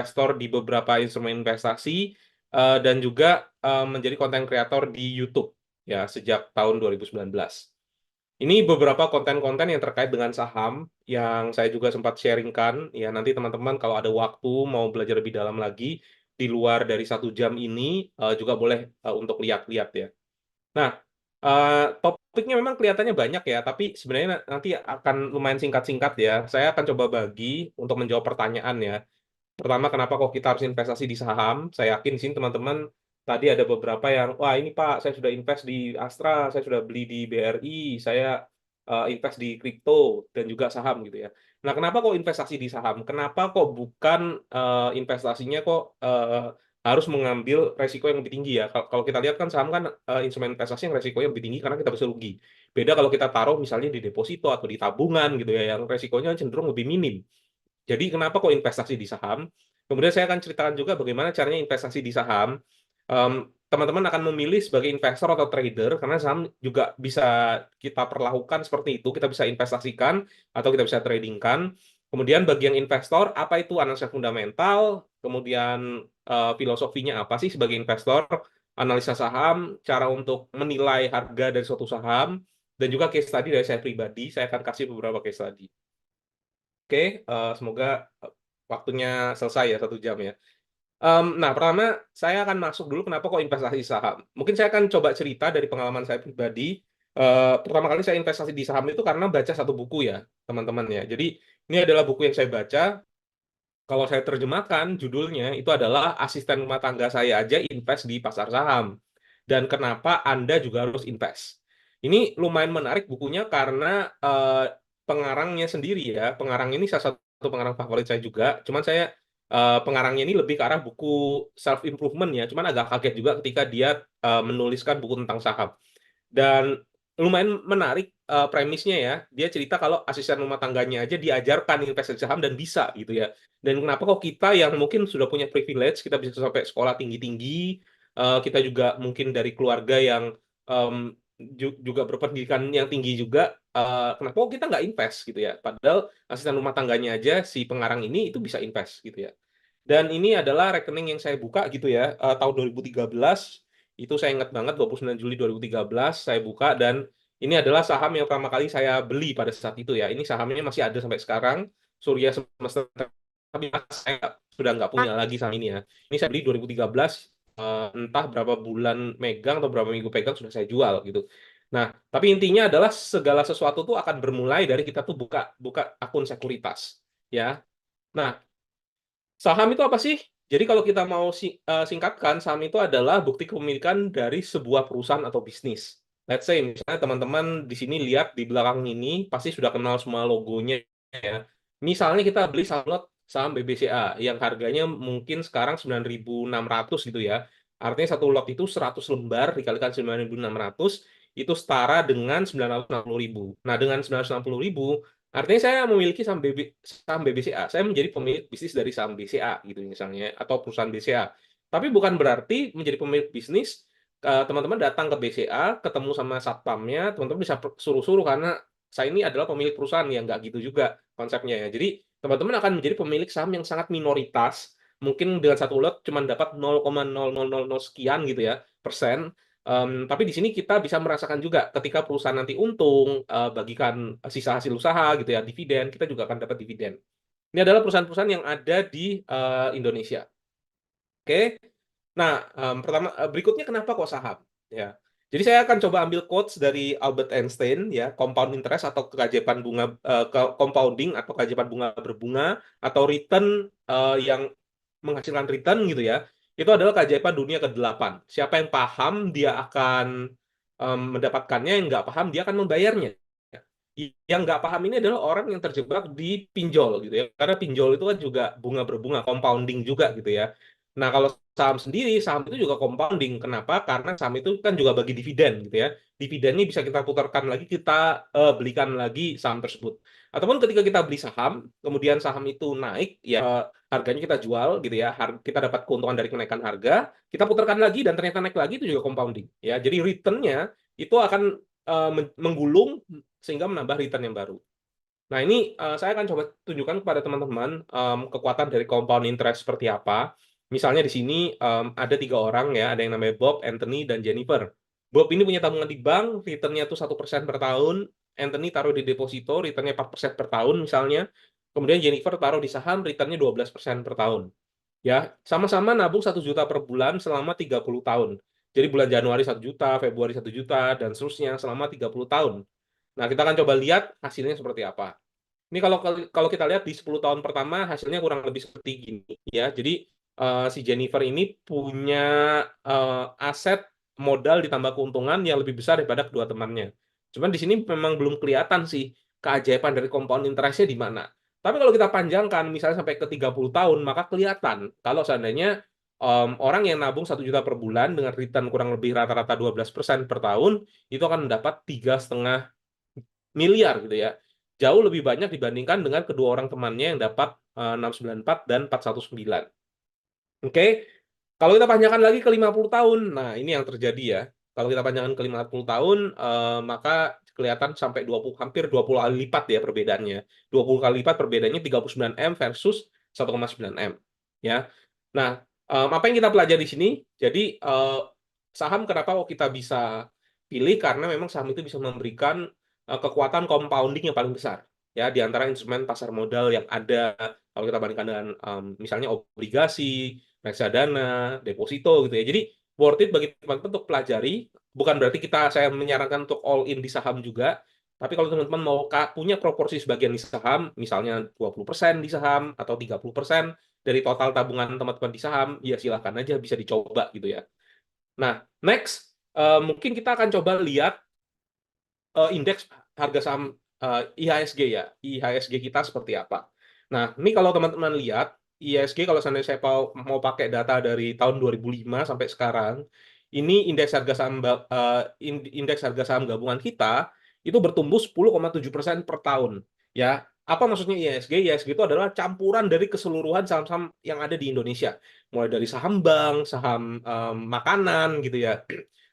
investor di beberapa instrumen investasi dan juga menjadi konten kreator di YouTube ya sejak tahun 2019. Ini beberapa konten-konten yang terkait dengan saham yang saya juga sempat sharingkan. Ya, nanti teman-teman kalau ada waktu mau belajar lebih dalam lagi di luar dari 1 jam ini juga boleh untuk lihat-lihat ya. Nah, topiknya memang kelihatannya banyak ya, tapi sebenarnya nanti akan lumayan singkat-singkat ya. Saya akan coba bagi untuk menjawab pertanyaan ya. Pertama, kenapa kok kita harus investasi di saham? Saya yakin di sini teman-teman tadi ada beberapa yang, wah ini Pak, saya sudah invest di Astra, saya sudah beli di BRI, saya invest di kripto dan juga saham gitu ya. Nah, kenapa kok investasi di saham? Kenapa kok bukan investasinya kok harus mengambil resiko yang lebih tinggi ya? Kalau kita lihat kan saham kan instrumen investasi yang resikonya lebih tinggi karena kita bisa rugi. Beda kalau kita taruh misalnya di deposito atau di tabungan gitu ya, yang resikonya cenderung lebih minim. Jadi kenapa kok investasi di saham? Kemudian saya akan ceritakan juga bagaimana caranya investasi di saham. Teman-teman akan memilih sebagai investor atau trader karena saham juga bisa kita perlakukan seperti itu. Kita bisa investasikan atau kita bisa tradingkan. Kemudian bagi yang investor, apa itu analisa fundamental? Kemudian filosofinya apa sih sebagai investor? Analisa saham, cara untuk menilai harga dari suatu saham, dan juga case study dari saya pribadi. Saya akan kasih beberapa case study. Oke, semoga waktunya selesai ya 1 jam ya. Nah, pertama saya akan masuk dulu kenapa kok investasi saham. Mungkin saya akan coba cerita dari pengalaman saya pribadi. Pertama kali saya investasi di saham itu karena baca satu buku ya, teman-teman ya. Jadi ini adalah buku yang saya baca. Kalau saya terjemahkan, judulnya itu adalah Asisten Rumah Tangga Saya Aja Invest di Pasar Saham. Dan kenapa Anda juga harus invest. Ini lumayan menarik bukunya karena pengarangnya sendiri ya. Pengarang ini salah satu pengarang favorit saya juga. Cuman saya pengarangnya ini lebih ke arah buku self improvement ya. Cuman agak kaget juga ketika dia menuliskan buku tentang saham. Dan lumayan menarik premisnya ya. Dia cerita kalau asisten rumah tangganya aja diajarkan investasi saham dan bisa gitu ya. Dan kenapa kok kita yang mungkin sudah punya privilege, kita bisa sampai sekolah tinggi-tinggi, kita juga mungkin dari keluarga yang juga berpendidikan yang tinggi juga, kenapa kok kita nggak invest gitu ya? Padahal asisten rumah tangganya aja si pengarang ini itu bisa invest gitu ya. Dan ini adalah rekening yang saya buka gitu ya, tahun 2013, itu saya ingat banget 29 Juli 2013 saya buka dan ini adalah saham yang pertama kali saya beli pada saat itu ya. Ini sahamnya masih ada sampai sekarang, Surya Semesta, tapi saya sudah nggak punya lagi saham ini ya. Ini saya beli 2013, entah berapa bulan megang atau berapa minggu pegang sudah saya jual gitu. Nah, tapi intinya adalah segala sesuatu tuh akan bermulai dari kita tuh buka buka akun sekuritas ya. Nah, saham itu apa sih? Jadi kalau kita mau singkatkan, saham itu adalah bukti kepemilikan dari sebuah perusahaan atau bisnis. Let's say misalnya teman-teman di sini lihat di belakang ini pasti sudah kenal semua logonya ya. Misalnya kita beli saham lot saham BBCA yang harganya mungkin sekarang 9.600 gitu ya. Artinya satu lot itu 100 lembar dikalikan 9.600 itu setara dengan 960.000. Nah, dengan 960.000 artinya saya memiliki saham BBCA, saya menjadi pemilik bisnis dari saham BCA gitu misalnya, atau perusahaan BCA. Tapi bukan berarti menjadi pemilik bisnis, teman-teman datang ke BCA, ketemu sama satpamnya, teman-teman bisa suruh-suruh karena saya ini adalah pemilik perusahaan yang nggak gitu juga konsepnya ya. Jadi teman-teman akan menjadi pemilik saham yang sangat minoritas, mungkin dengan satu lot cuma dapat 0,0000 sekian gitu ya persen. Tapi di sini kita bisa merasakan juga ketika perusahaan nanti untung, bagikan sisa hasil usaha gitu ya, dividen, kita juga akan dapat dividen. Ini adalah perusahaan-perusahaan yang ada di Indonesia. Oke. Nah, berikutnya kenapa kok saham? Ya. Jadi saya akan coba ambil quotes dari Albert Einstein ya, compound interest atau keajaiban bunga compounding atau keajaiban bunga berbunga atau return yang menghasilkan return gitu ya. Itu adalah keajaiban dunia ke-8. Siapa yang paham dia akan mendapatkannya, yang nggak paham dia akan membayarnya. Yang nggak paham ini adalah orang yang terjebak di pinjol gitu ya. Karena pinjol itu kan juga bunga berbunga, compounding juga gitu ya. Nah, kalau saham sendiri, saham itu juga compounding. Kenapa? Karena saham itu kan juga bagi dividen gitu ya. Dividennya bisa kita putarkan lagi, kita belikan lagi saham tersebut. Ataupun ketika kita beli saham, kemudian saham itu naik, ya harganya kita jual gitu ya. Kita dapat keuntungan dari kenaikan harga, kita putarkan lagi dan ternyata naik lagi itu juga compounding ya. Jadi return-nya itu akan menggulung sehingga menambah return yang baru. Nah, ini saya akan coba tunjukkan kepada teman-teman kekuatan dari compound interest seperti apa. Misalnya di sini ada 3 orang ya, ada yang namanya Bob, Anthony, dan Jennifer. Bob ini punya tabungan di bank, returnnya tuh 1% per tahun. Anthony taruh di deposito, returnnya 4% per tahun misalnya. Kemudian Jennifer taruh di saham, returnnya 12% per tahun. Ya, sama-sama nabung 1 juta per bulan selama 30 tahun. Jadi bulan Januari 1 juta, Februari 1 juta, dan seterusnya selama 30 tahun. Nah, kita akan coba lihat hasilnya seperti apa. Ini kalau kita lihat di 10 tahun pertama hasilnya kurang lebih seperti gini ya. Jadi si Jennifer ini punya aset modal ditambah keuntungan yang lebih besar daripada kedua temannya. Cuman di sini memang belum kelihatan sih keajaiban dari compound interest-nya di mana. Tapi kalau kita panjangkan misalnya sampai ke 30 tahun, maka kelihatan kalau seandainya orang yang nabung 1 juta per bulan dengan return kurang lebih rata-rata 12% per tahun, itu akan mendapat 3,5 miliar gitu ya. Jauh lebih banyak dibandingkan dengan kedua orang temannya yang dapat 694 dan 419. Oke, kalau kita panjangkan lagi ke 50 tahun, nah ini yang terjadi ya. Kalau kita panjangkan ke 50 tahun, maka kelihatan sampai 20, hampir 20 kali lipat ya perbedaannya. 20 kali lipat perbedaannya 39M versus 1,9M. Ya. Nah, apa yang kita pelajari di sini? Jadi, saham kenapa kok kita bisa pilih? Karena memang saham itu bisa memberikan kekuatan compounding yang paling besar. Ya, di antara instrumen pasar modal yang ada, kalau kita bandingkan dengan misalnya obligasi, reksadana, deposito gitu ya. Jadi worth it bagi teman-teman untuk pelajari. Bukan berarti saya menyarankan untuk all in di saham juga. Tapi kalau teman-teman mau punya proporsi sebagian di saham, misalnya 20% di saham atau 30% dari total tabungan teman-teman di saham, ya silahkan aja bisa dicoba gitu ya. Nah, next, mungkin kita akan coba lihat indeks harga saham IHSG ya. IHSG kita seperti apa. Nah, ini kalau teman-teman lihat, IHSG kalau seandainya saya mau pakai data dari tahun 2005 sampai sekarang, ini indeks harga saham gabungan kita itu bertumbuh 10,7% per tahun. Ya, apa maksudnya IHSG? IHSG itu adalah campuran dari keseluruhan saham-saham yang ada di Indonesia. Mulai dari saham bank, saham makanan gitu ya,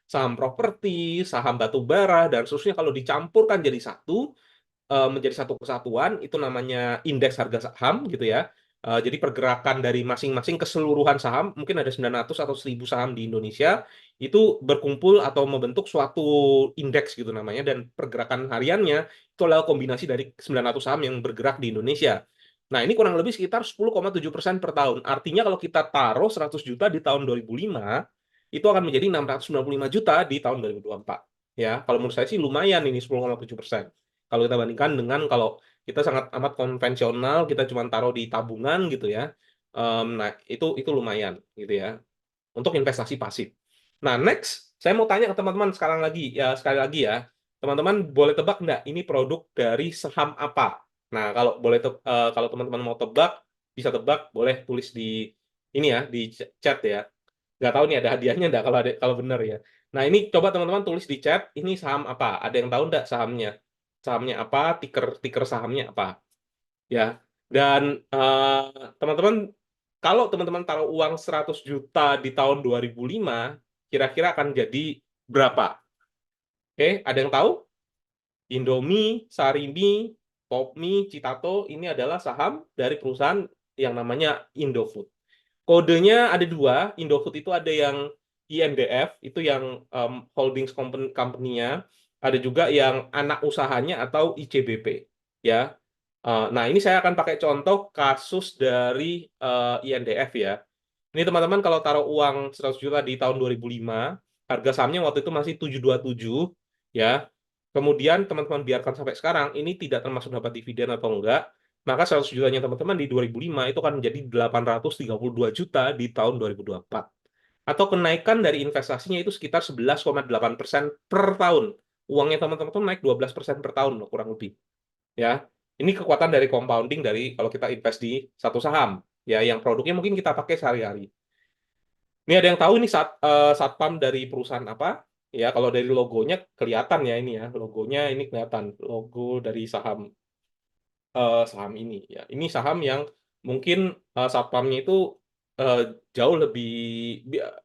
saham properti, saham batu bara, dan seterusnya kalau dicampurkan jadi satu, menjadi satu kesatuan, itu namanya indeks harga saham gitu ya. Jadi pergerakan dari masing-masing keseluruhan saham, mungkin ada 900 atau 1000 saham di Indonesia, itu berkumpul atau membentuk suatu indeks gitu namanya, dan pergerakan hariannya itu adalah kombinasi dari 900 saham yang bergerak di Indonesia. Nah, ini kurang lebih sekitar 10,7% per tahun. Artinya kalau kita taruh 100 juta di tahun 2005, itu akan menjadi 695 juta di tahun 2024. Ya, kalau menurut saya sih lumayan ini 10,7%. Kalau kita bandingkan dengan kalau kita sangat amat konvensional, kita cuma taruh di tabungan gitu ya. Nah, itu lumayan gitu ya untuk investasi pasif. Nah, next, saya mau tanya ke teman-teman sekarang lagi ya, sekali lagi ya. Teman-teman boleh tebak nggak ini produk dari saham apa? Nah, kalau teman-teman mau tebak, bisa tebak, boleh tulis di ini ya, di chat ya. Nggak tahu nih ada hadiahnya nggak kalau benar ya. Nah, ini coba teman-teman tulis di chat, ini saham apa? Ada yang tahu nggak sahamnya? Sahamnya apa? Tiker sahamnya apa? Ya. Dan teman-teman, kalau teman-teman taruh uang 100 juta di tahun 2005, kira-kira akan jadi berapa? Oke, ada yang tahu? Indomie, Sarimi, Popmi, Citato, ini adalah saham dari perusahaan yang namanya Indofood. Kodenya ada dua. Indofood itu ada yang INDF, itu yang holdings company-nya. Ada juga yang anak usahanya atau ICBP. Ya. Nah, ini saya akan pakai contoh kasus dari INDF ya. Ini teman-teman kalau taruh uang 100 juta di tahun 2005, harga sahamnya waktu itu masih 727 ya. Kemudian teman-teman biarkan sampai sekarang, ini tidak termasuk dapat dividen atau enggak, maka 100 jutanya teman-teman di 2005 itu akan menjadi 832 juta di tahun 2024. Atau kenaikan dari investasinya itu sekitar 11,8% per tahun. Uangnya teman-teman tuh naik 12% per tahun loh, kurang lebih. Ya, ini kekuatan dari compounding dari kalau kita invest di satu saham. Ya, yang produknya mungkin kita pakai sehari-hari. Ini ada yang tahu ini satpam dari perusahaan apa? Ya, kalau dari logonya kelihatan ya ini ya. Logonya ini kelihatan. Logo dari saham ini ya. Ini saham yang mungkin satpamnya itu eh, jauh lebih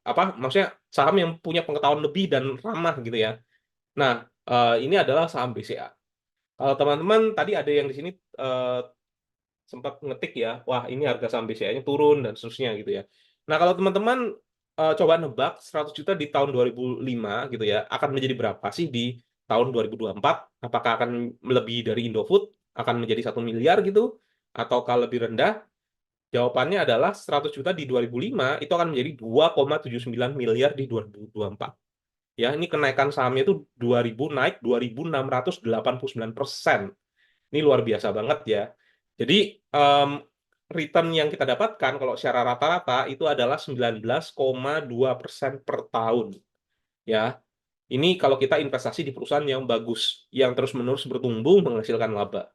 apa? Maksudnya saham yang punya pengetahuan lebih dan ramah gitu ya. Nah, ini adalah saham BCA. Kalau teman-teman tadi ada yang di sini sempat ngetik ya, wah ini harga saham BCA-nya turun dan seterusnya gitu ya. Nah, kalau teman-teman coba nebak 100 juta di tahun 2005 gitu ya, akan menjadi berapa sih di tahun 2024? Apakah akan melebihi dari Indofood? Akan menjadi 1 miliar gitu? Ataukah lebih rendah? Jawabannya adalah 100 juta di 2005 itu akan menjadi 2,79 miliar di 2024. Ya, ini kenaikan sahamnya itu 2000 naik 2.689%. Ini luar biasa banget ya. Jadi return yang kita dapatkan kalau secara rata-rata itu adalah 19,2% per tahun. Ya, ini kalau kita investasi di perusahaan yang bagus, yang terus-menerus bertumbuh menghasilkan laba.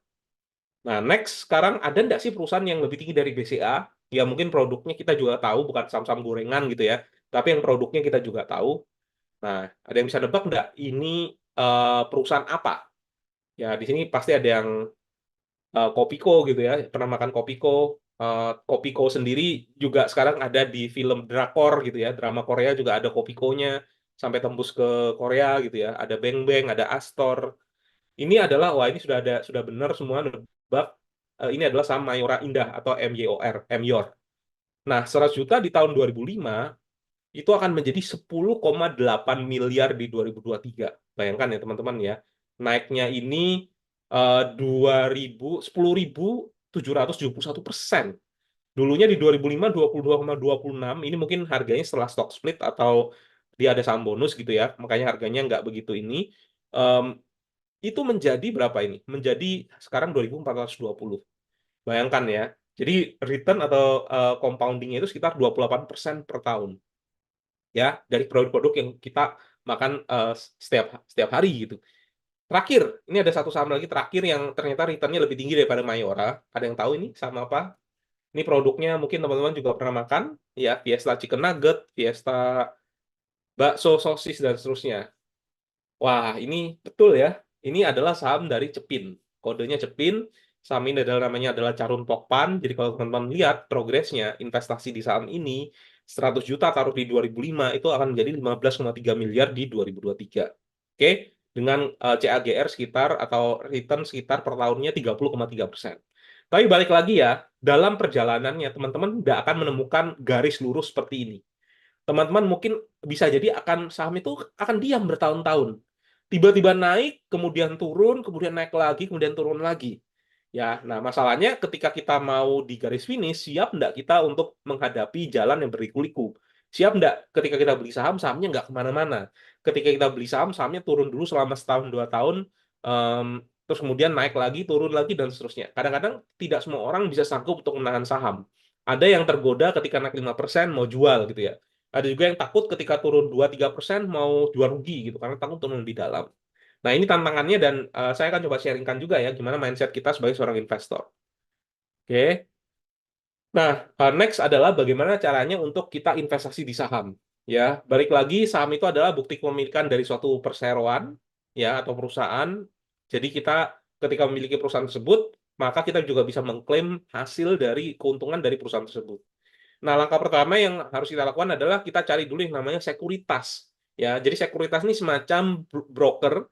Nah, next sekarang ada nggak sih perusahaan yang lebih tinggi dari BCA? Ya mungkin produknya kita juga tahu, bukan saham-saham gorengan gitu ya. Tapi yang produknya kita juga tahu. Nah, ada yang bisa nebak nggak ini perusahaan apa? Ya, di sini pasti ada yang Kopiko gitu ya, pernah makan Kopiko. Kopiko sendiri juga sekarang ada di film drakor gitu ya, drama Korea juga ada Kopikonya sampai tembus ke Korea gitu ya. Ada Beng Beng, ada Astor. Ini adalah wah ini sudah benar semua nebak. Ini adalah saham Mayora Indah atau MYOR, MYOR. Nah, 100 juta di tahun 2005 itu akan menjadi 10,8 miliar di 2023. Bayangkan ya teman-teman ya. Naiknya ini 10.771%. Dulunya di 2005 22,26. Ini mungkin harganya setelah stock split atau dia ada saham bonus gitu ya. Makanya harganya nggak begitu ini. Em, itu menjadi berapa ini? Menjadi sekarang 2.420. Bayangkan ya. Jadi return atau compoundingnya itu sekitar 28% per tahun ya dari produk-produk yang kita makan setiap hari gitu. Terakhir, ini ada satu saham lagi terakhir yang ternyata returnnya lebih tinggi daripada Mayora. Ada yang tahu ini sama apa? Ini produknya mungkin teman-teman juga pernah makan, ya Fiesta Chicken Nugget, Fiesta bakso, sosis dan seterusnya. Wah, ini betul ya. Ini adalah saham dari Cepin. Kodenya Cepin. Saham ini namanya adalah Carun Pokpan. Jadi kalau teman-teman lihat progresnya, investasi di saham ini 100 juta taruh di 2005 itu akan menjadi 15,3 miliar di 2023. Oke, dengan CAGR sekitar atau return sekitar per tahunnya 30,3%. Tapi balik lagi ya, dalam perjalanannya teman-teman tidak akan menemukan garis lurus seperti ini. Teman-teman mungkin bisa jadi akan saham itu akan diam bertahun-tahun. Tiba-tiba naik, kemudian turun, kemudian naik lagi, kemudian turun lagi. Ya, nah masalahnya ketika kita mau di garis finish, siap enggak kita untuk menghadapi jalan yang berliku-liku? Siap enggak ketika kita beli saham, sahamnya nggak kemana-mana. Ketika kita beli saham, sahamnya turun dulu selama setahun, 2 tahun, terus kemudian naik lagi, turun lagi, dan seterusnya. Kadang-kadang tidak semua orang bisa sanggup untuk menahan saham. Ada yang tergoda ketika naik 5% mau jual gitu ya. Ada juga yang takut ketika turun 2-3% mau jual rugi gitu karena takut turun lebih dalam. Nah, ini tantangannya dan saya akan coba sharingkan juga ya gimana mindset kita sebagai seorang investor. Oke. Nah, next adalah bagaimana caranya untuk kita investasi di saham. Ya, balik lagi saham itu adalah bukti kepemilikan dari suatu perseroan ya atau perusahaan. Jadi kita ketika memiliki perusahaan tersebut, maka kita juga bisa mengklaim hasil dari keuntungan dari perusahaan tersebut. Nah, langkah pertama yang harus kita lakukan adalah kita cari dulu yang namanya sekuritas. Ya, jadi sekuritas ini semacam broker.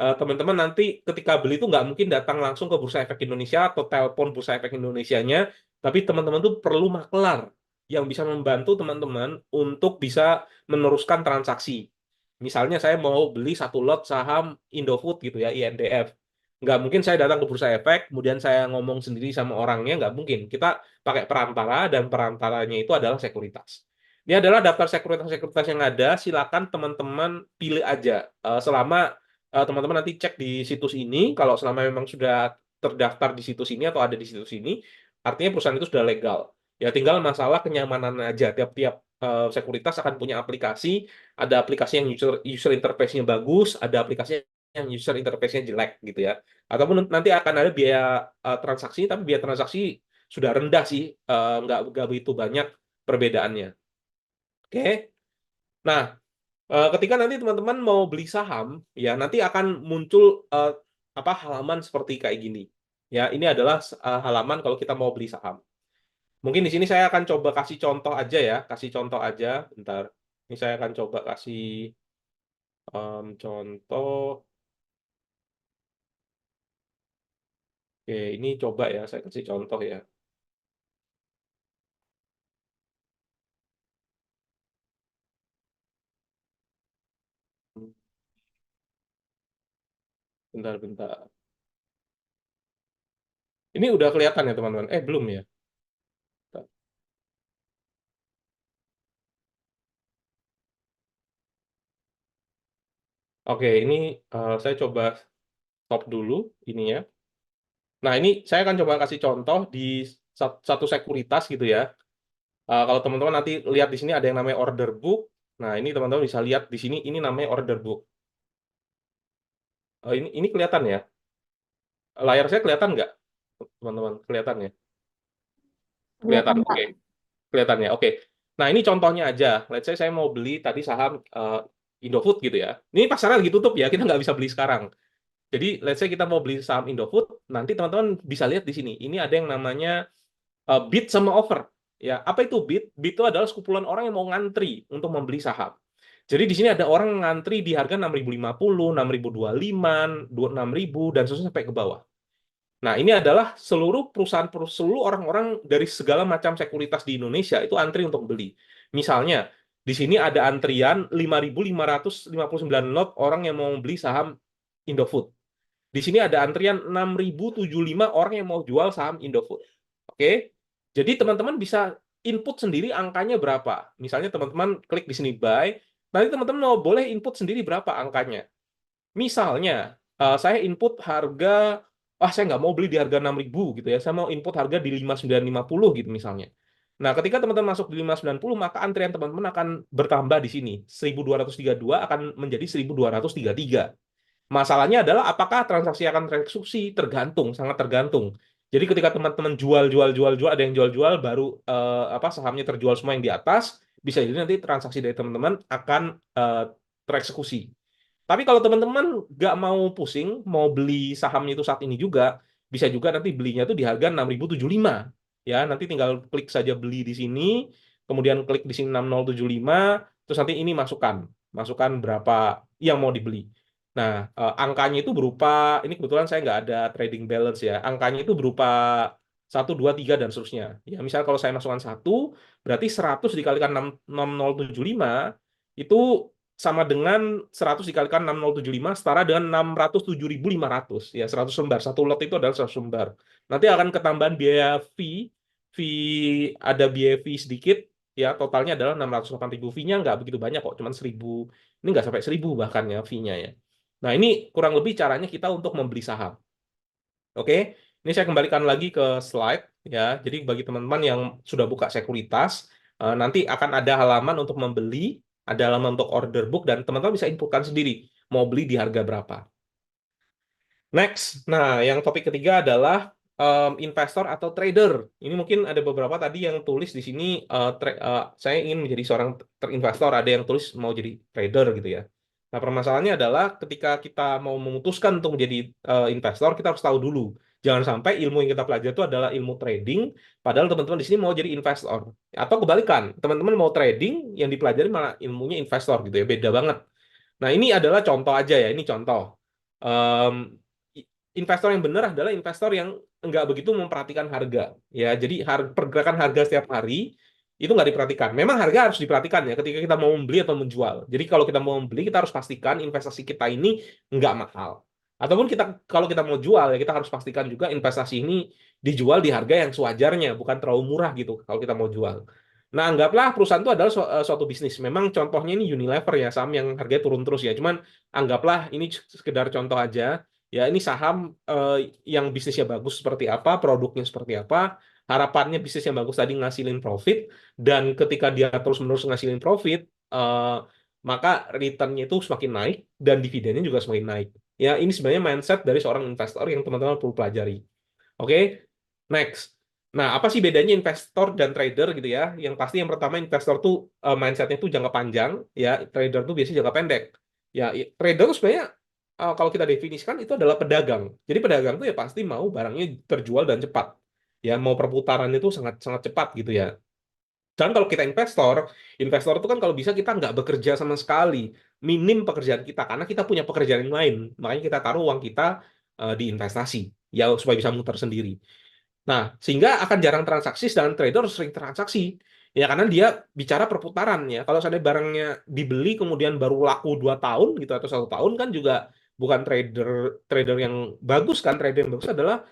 Teman-teman nanti ketika beli itu nggak mungkin datang langsung ke Bursa Efek Indonesia atau telepon Bursa Efek Indonesianya, tapi teman-teman tuh perlu maklar yang bisa membantu teman-teman untuk bisa meneruskan transaksi. Misalnya saya mau beli satu lot saham Indofood gitu ya, INDF. Nggak mungkin saya datang ke Bursa Efek, kemudian saya ngomong sendiri sama orangnya, nggak mungkin. Kita pakai perantara, dan perantaranya itu adalah sekuritas. Ini adalah daftar sekuritas-sekuritas yang ada, silakan teman-teman pilih aja. Selama teman-teman nanti cek di situs ini, kalau selama memang sudah terdaftar di situs ini atau ada di situs ini, artinya perusahaan itu sudah legal. Ya tinggal masalah kenyamanan aja. Tiap-tiap sekuritas akan punya aplikasi, ada aplikasi yang user interface-nya bagus, ada aplikasi yang user interface-nya jelek gitu ya. Ataupun nanti akan ada biaya transaksi, tapi biaya transaksi sudah rendah sih, nggak begitu banyak perbedaannya. Oke, nah ketika nanti teman-teman mau beli saham, ya nanti akan muncul apa halaman seperti kayak gini. Ya, ini adalah halaman kalau kita mau beli saham. Mungkin di sini saya akan coba kasih contoh aja ya, kasih contoh aja, bentar. Ini saya akan coba kasih contoh. Oke, ini coba ya, saya kasih contoh ya. Bentar-bentar. Ini udah kelihatan ya teman-teman? Belum ya? Oke, ini saya coba stop dulu ini ya. Nah, ini saya akan coba kasih contoh di satu sekuritas gitu ya. Kalau teman-teman nanti lihat di sini ada yang namanya order book. Nah, ini teman-teman bisa lihat di sini ini namanya order book. Ini kelihatan ya. Layar saya kelihatan nggak, teman-teman? Kelihatan ya? Kelihatan. Kelihatan, Kak. Oke, kelihatan ya. Oke. Nah, ini contohnya aja. Let's say saya mau beli tadi saham Indofood gitu ya. Ini pasarnya lagi tutup ya, kita nggak bisa beli sekarang. Jadi, let's say kita mau beli saham Indofood, nanti teman-teman bisa lihat di sini. Ini ada yang namanya bid sama offer. Ya, apa itu bid? Bid itu adalah sekumpulan orang yang mau ngantri untuk membeli saham. Jadi di sini ada orang ngantri di harga 6.050, 6.025, 6.000 dan seterusnya sampai ke bawah. Nah, ini adalah seluruh perusahaan, seluruh orang-orang dari segala macam sekuritas di Indonesia itu antri untuk beli. Misalnya, di sini ada antrian 5.559 lot orang yang mau beli saham Indofood. Di sini ada antrian 6.075 orang yang mau jual saham Indofood. Oke? Jadi teman-teman bisa input sendiri angkanya berapa. Misalnya teman-teman klik di sini buy, nanti teman-teman mau boleh input sendiri berapa angkanya. Misalnya, saya input harga, saya nggak mau beli di harga 6.000 gitu ya, saya mau input harga di 5.950 gitu misalnya. Nah, ketika teman-teman masuk di 5.950, maka antrian teman-teman akan bertambah di sini. 1.232 akan menjadi 1.233. Masalahnya adalah apakah transaksi akan tereksekusi? Tergantung, sangat tergantung. Jadi ketika teman-teman jual, jual, jual, jual, ada yang jual-jual, baru sahamnya terjual semua yang di atas, bisa jadi nanti transaksi dari teman-teman akan tereksekusi. Tapi kalau teman-teman nggak mau pusing, mau beli sahamnya itu saat ini juga, bisa juga nanti belinya tuh di harga 6.075. Ya, nanti tinggal klik saja beli di sini, kemudian klik di sini 6.075, terus nanti ini masukkan. Masukkan berapa yang mau dibeli. Nah, angkanya itu berupa, ini kebetulan saya nggak ada trading balance ya, angkanya itu berupa 1, 2, 3, dan seterusnya. Ya, misal kalau saya masukkan 1, berarti 100 dikalikan 6.075, itu sama dengan 100 dikalikan 6.075 setara dengan 607.500 ya, 100 lembar. Satu lot itu adalah 100 lembar. Nanti akan ketambahan biaya fee ada biaya fee sedikit ya, totalnya adalah 608.000. Fee-nya nggak begitu banyak kok, cuman 1.000. Ini nggak sampai 1.000 bahkan ya fee-nya ya. Nah, ini kurang lebih caranya kita untuk membeli saham. Oke, ini saya kembalikan lagi ke slide ya. Jadi bagi teman-teman yang sudah buka sekuritas, nanti akan ada halaman untuk membeli, ada halaman untuk order book, dan teman-teman bisa inputkan sendiri mau beli di harga berapa. Next, nah yang topik ketiga adalah investor atau trader. Ini mungkin ada beberapa tadi yang tulis di sini, saya ingin menjadi seorang investor, ada yang tulis mau jadi trader gitu ya. Nah, permasalahannya adalah ketika kita mau memutuskan untuk menjadi investor, kita harus tahu dulu. Jangan sampai ilmu yang kita pelajari itu adalah ilmu trading, padahal teman-teman di sini mau jadi investor. Atau kebalikan, teman-teman mau trading, yang dipelajari malah ilmunya investor gitu ya, beda banget. Nah, ini adalah contoh aja ya, ini contoh. Em, Investor yang benar adalah investor yang nggak begitu memperhatikan harga. Ya, jadi pergerakan harga setiap hari itu nggak diperhatikan. Memang harga harus diperhatikan ya ketika kita mau membeli atau menjual. Jadi kalau kita mau membeli, kita harus pastikan investasi kita ini nggak mahal. Ataupun kalau kita mau jual ya, kita harus pastikan juga investasi ini dijual di harga yang sewajarnya, bukan terlalu murah gitu kalau kita mau jual. Nah, anggaplah perusahaan itu adalah suatu bisnis. Memang contohnya ini Unilever ya, saham yang harganya turun terus ya. Cuman anggaplah ini sekedar contoh aja. Ya, ini saham yang bisnisnya bagus seperti apa, produknya seperti apa, harapannya bisnis yang bagus tadi ngasilin profit, dan ketika dia terus-menerus ngasilin profit, eh, maka returnnya itu semakin naik, dan dividennya juga semakin naik. Ya, ini sebenarnya mindset dari seorang investor yang teman-teman perlu pelajari. Oke, next. Nah, apa sih bedanya investor dan trader gitu ya? Yang pasti yang pertama, investor tuh mindsetnya tuh jangka panjang, ya. Trader tuh biasanya jangka pendek. Ya, trader tuh sebenarnya kalau kita definisikan itu adalah pedagang. Jadi pedagang tuh ya pasti mau barangnya terjual dan cepat. Ya, mau perputaran itu sangat sangat cepat gitu ya. Dan kalau kita investor, investor itu kan kalau bisa kita nggak bekerja sama sekali, minim pekerjaan kita karena kita punya pekerjaan yang lain. Makanya kita taruh uang kita di investasi. ya supaya bisa muter sendiri. Nah, sehingga akan jarang transaksi, sedangkan trader sering transaksi. Ya, karena dia bicara perputaran ya. Kalau seandainya barangnya dibeli kemudian baru laku 2 tahun gitu atau 1 tahun kan juga bukan trader trader yang bagus kan. Trader yang bagus adalah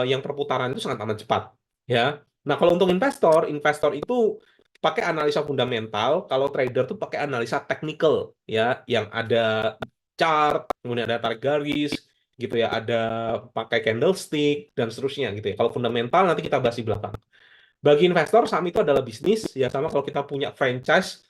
yang perputaran itu sangat amat cepat. Ya. Nah, kalau untuk investor, investor itu pakai analisa fundamental. Kalau trader tuh pakai analisa teknikal ya, yang ada chart, kemudian ada tarik garis, gitu ya, ada pakai candlestick dan seterusnya gitu ya. Kalau fundamental nanti kita bahas di belakang. Bagi investor saham itu adalah bisnis ya, sama kalau kita punya franchise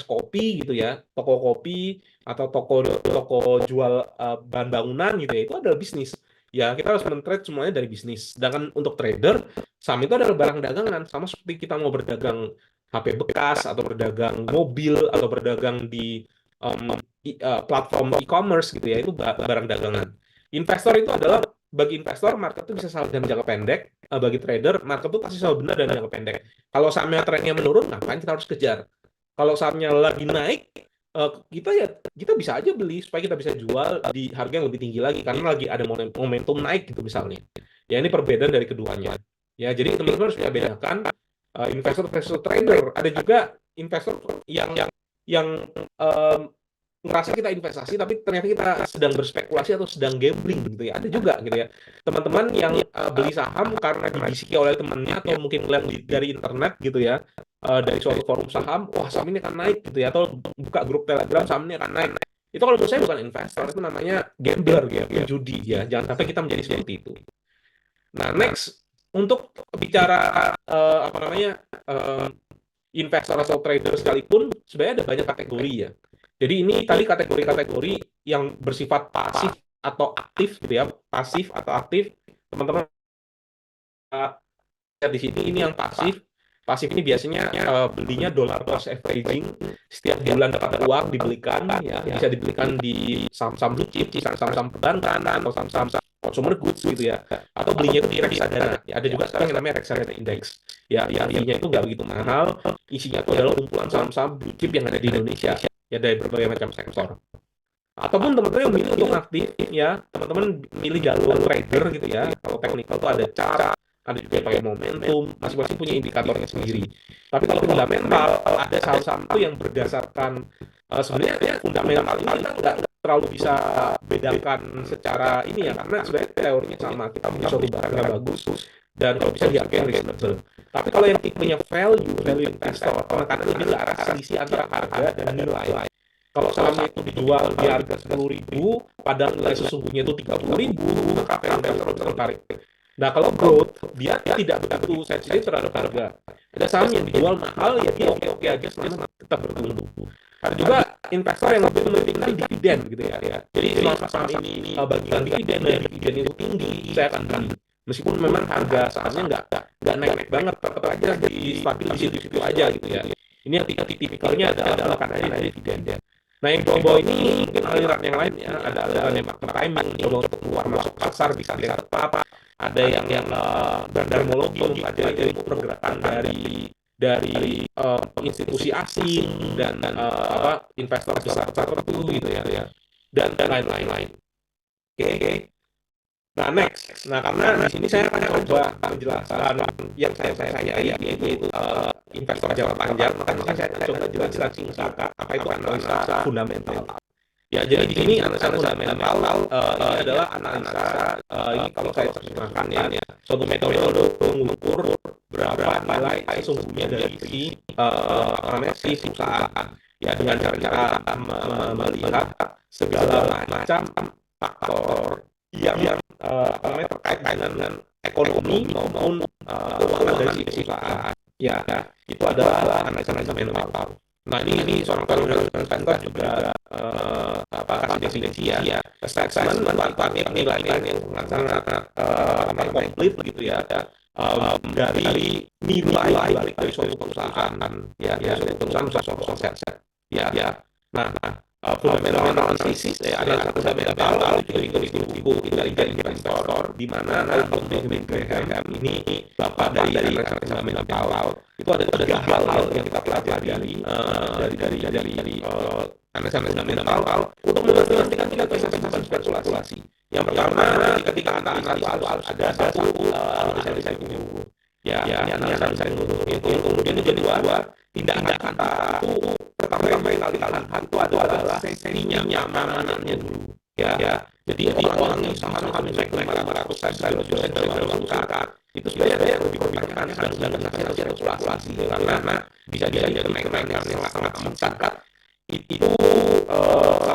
kopi gitu ya, toko kopi atau toko toko jual bahan bangunan gitu ya, itu adalah bisnis. Ya, kita harus men-trade semuanya dari bisnis. Sedangkan untuk trader, saham itu adalah barang dagangan, sama seperti kita mau berdagang HP bekas atau berdagang mobil atau berdagang di platform e-commerce gitu ya, itu barang dagangan. Investor itu adalah, bagi investor market itu bisa salah dalam jangka pendek, bagi trader market itu pasti selalu benar dalam jangka pendek. Kalau sahamnya trennya menurun, ngapain kita harus kejar? Kalau sahamnya lagi naik, kita bisa aja beli supaya kita bisa jual di harga yang lebih tinggi lagi karena lagi ada momentum naik gitu misalnya. Ya, ini perbedaan dari keduanya. Ya, jadi teman-teman harus bisa bedakan investor versus trader. Ada juga investor yang em, ngerasa kita investasi tapi ternyata kita sedang berspekulasi atau sedang gambling gitu ya, ada juga gitu ya teman-teman yang beli saham karena dibisiki oleh temannya atau mungkin ngeliat dari internet gitu ya, dari suatu forum saham, wah saham ini akan naik gitu ya, atau buka grup telegram saham ini akan naik. Itu kalau menurut saya bukan investor, itu namanya gambler gitu ya, judi ya, jangan sampai kita menjadi seperti itu. Nah, next, untuk bicara apa namanya, eh, investor atau trader sekalipun sebenarnya ada banyak kategori ya. Jadi ini tadi kategori-kategori yang bersifat pasif atau aktif gitu ya, pasif atau aktif. Teman-teman lihat di sini, ini yang pasif. Pasif ini biasanya belinya dollar cost averaging, setiap bulan dapat uang dibelikan ya, bisa dibelikan di saham-saham blue chip, saham-saham perbankan atau saham-saham consumer goods gitu ya, atau belinya itu di reksadana ya, ada juga sekarang yang namanya reksadana index ya, artinya itu nggak begitu mahal, isinya itu adalah kumpulan saham-saham blue chip yang ada di Indonesia ya, dari berbagai macam sektor. Ataupun teman-teman yang milih untuk aktif ya, teman-teman milih jalur trader gitu ya, kalau teknikal itu ada chart, ada juga yang pakai momentum, masing-masing punya indikatornya sendiri. Tapi kalau fundamental, ada saham-saham itu yang berdasarkan sebenarnya fundamental ini kita nggak terlalu bisa bedakan secara ini ya, karena sebenarnya teorinya sama, kita punya suatu barang yang bagus dan kalau bisa diakui reasonable. Tapi kalau yang tipenya value investor, karena lebih ke arah selisih antara harga dan nilai. Kalau sahamnya itu dijual di harga 10.000, padahal nilai sesungguhnya itu 30.000, maka investor tertarik. Nah, kalau growth, dia tidak begitu sensitif terhadap harga. Ada saham yang dijual mahal, ya dia oke-oke aja selama tetap bertumbuh. Ada juga investor yang lebih mementingkan dividen gitu ya. Jadi selama saham ini bagikan dividen dan dividen itu tinggi, saya akan beli. Meskipun memang harga sahamnya nggak naik banget, tetap aja di stabil di situ aja gitu ya. Ini yang tipikalnya adalah karena dividen. Nah, yang bawah ini mungkin aliran yang lain ya, ada aliran yang market timing, coba untuk keluar masuk pasar bisa tepat, ada yang bandarmologi, ada ilmu pergerakan dari institusi asing dan investor besar tertentu gitu ya, dan lain-lain. Oke. Nah, next. Nah, karena di sini saya akan coba menjelaskan yang saya yaitu investor jangka panjang, maka saya akan coba jelaskan singkat apa itu analisa fundamental. Ya, jadi di sini analisa fundamental ini adalah analisa, ini kalau saya terjemahkan ya, suatu metode mengukur berapa nilai sesungguhnya dari si perusahaan. Ya, dengan cara melihat segala macam faktor yang terkait dengan ekonomi maupun keuangan dari si perusahaan. Ya, itu adalah analisa fundamental. Nah, ini seorang investor juga kasih definisi ya, assessment manfaatnya penilaian yang sangat komplit gitu ya, dari nilai dari suatu perusahaan ya, suatu perusahaan suatu aset ya. Nah, fundamental analysis ya, ada fundamental juga di buku Intelijen Investor, di mana Benjamin Graham ini bapak dari fundamental. Itu ada 3 hal yang kita pelajari dari analisa fundamental untuk memastikan kita bisa spekulasi. Yang pertama, ketika analisa harus ada satu analisa yang menyeluruh. Ya, ini analisa yang menyeluruh. Yang kemudian yang kedua, tindakan kita itu pertama yang kita lihat itu adalah sesinya, nyamanannya dulu. Ya, jadi orang yang sama-sama naik 500 jual dalam singkat itu sebenarnya lebih memperhatikan sedang hasil kalkulasi karena bisa jadi kenaikan yang sangat singkat itu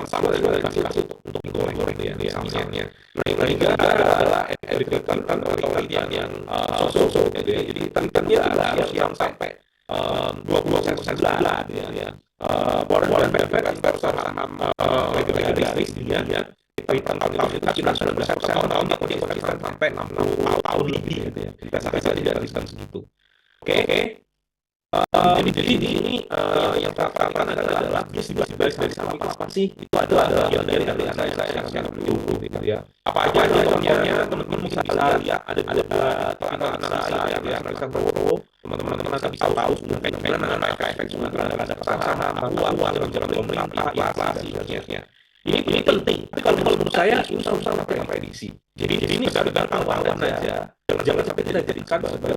sama dengan kasih untuk goreng ya misalnya. Nah yang ketiga adalah education atau penelitian yang sosok gitu ya. Jadi penelitiannya harus yang sampai 20% ya. Warren Buffett kan baru saham legendaris dunia ya. Kita sudah bertahun-tahun dia konsisten sampai 60 tahun lebih gitu ya. Kita tidak konsisten segitu. Oke. Jadi di sini yang saya katakan adalah bisnis dari saham apa sih? Itu adalah yang dari analisa yang menyeluruh gitu ya. Apa aja contohnya teman-teman bisa lihat ada analisa yang analisa terus teman-teman bisa tahu mungkin gimana efek terhadap saham, uang jalan pemerintah, inflasi dan sebagainya. Ini penting. Tapi kalau menurut saya ini sama prediksi. Jadi ini sekedar pengetahuan aja. Jangan sampai kita jadikan sebagai